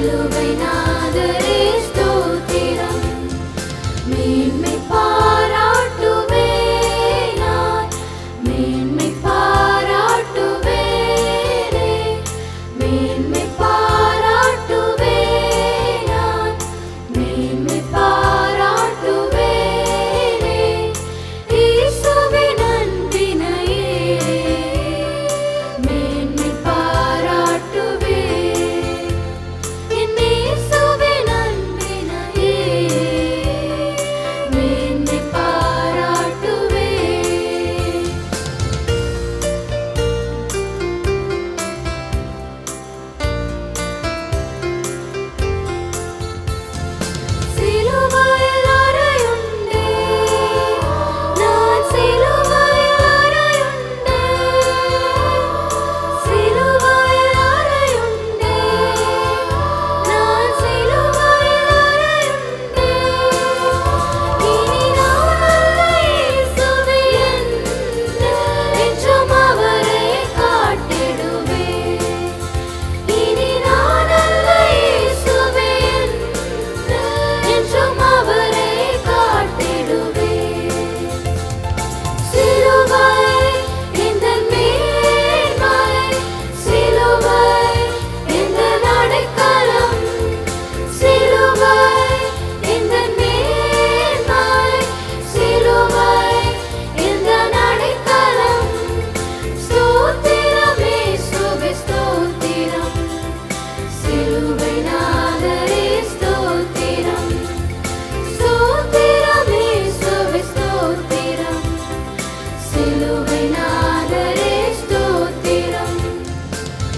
சிலுவை நாதரே ஸ்தோத்திரம். மேன்மை பாராட்டுவேன் நான், மேன்மை பாராட்டுவேனே, மேன்மை பாராட்டுவேன் நான், மேன்மை பாராட்டுவேனே. இயேசுவின் அன்பினையே மேன்மை பாராட்டுவேன். என் இயேசுவின் அன்பினையே மேன்மை பாராட்டுவேன். சிலுவையில் அறையுண்டே, நான் சிலுவையில் அறையுண்டே, சிலுவையில் அறையுண்டே, நான் சிலுவையில் அறையுண்டே. இனி நான் அல்ல இயேசுவே என்றும் அவரை காட்டிடுவேன். இனி நான் அல்ல இயேசுவே என்றும் அவரை காட்டிடுவேன். சிலுவை எந்தன் மேன்மை, சிலுவை எந்தன் அடைக்கலம், சிலுவை எந்தன் மேன்மை, சிலுவை எந்தன் அடைக்கலம். ஸ்தோத்திரம் இயேசுவே ஸ்தோத்திரம். சிலுவை நாதரே ஸ்தோத்திரம். ஸ்தோத்திரம் இயேசுவே ஸ்தோத்திரம். சிலுவை நாதரே ஸ்தோத்திரம்.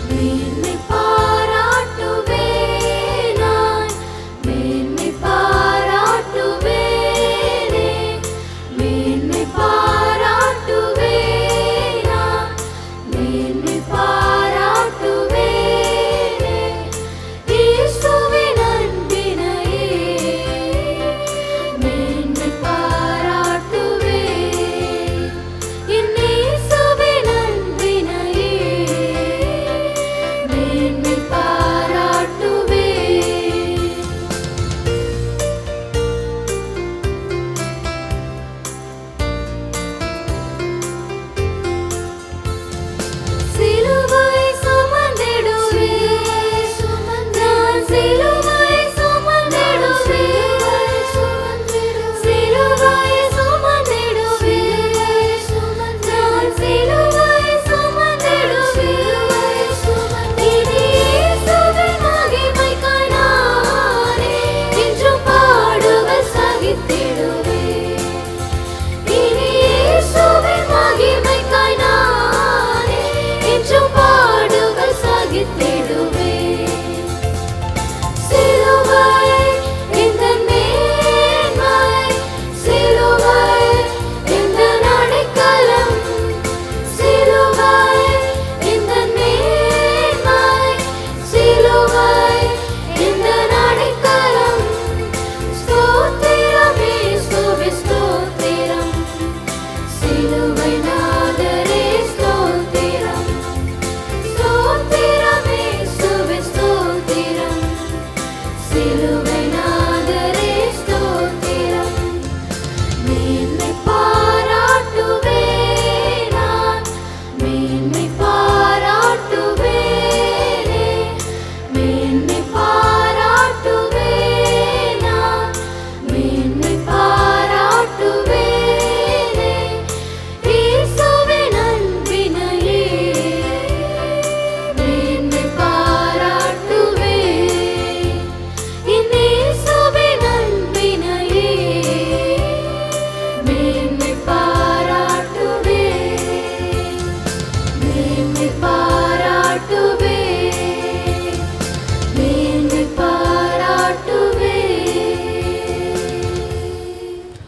மேன்மை பாராட்டுவேன் நான், மேன்மை பாராட்டுவேனே, மேன்மை பாராட்டுவேன் நான், மேன்மை பாராட்டுவேனே. இயேசுவின் அன்பினையே மேன்மை பாராட்டுவேன். என் இயேசுவின் அன்பினையே மேன்மை பாராட்டுவேன். சிலுவை சுமந்திடுவேன், நான் சிலுவை சுமந்திடுவேன், சிலுவை சுமந்திடுவேன், நான் சிலுவை சுமந்திடுவேன். இனி இயேசுவின் மகிமைக்காய் நானே என்றும் பாடுகள் சகித்திடுவேன். இனி இயேசுவின் மகிமைக்காய் நானே என்றும் பாடுகள் சகித்திடுவேன். சிலுவை எந்தன் மேன்மை, சிலுவை எந்தன் அடைக்கலம், சிலுவை எந்தன் மேன்மை, சிலுவை எந்தன் அடைக்கலம். ஸ்தோத்திரம் இயேசுவே ஸ்தோத்திரம். சிலுவை நாதரே ஸ்தோத்திரம். ஸ்தோத்திரம் இயேசுவே ஸ்தோத்திரம். சிலுவை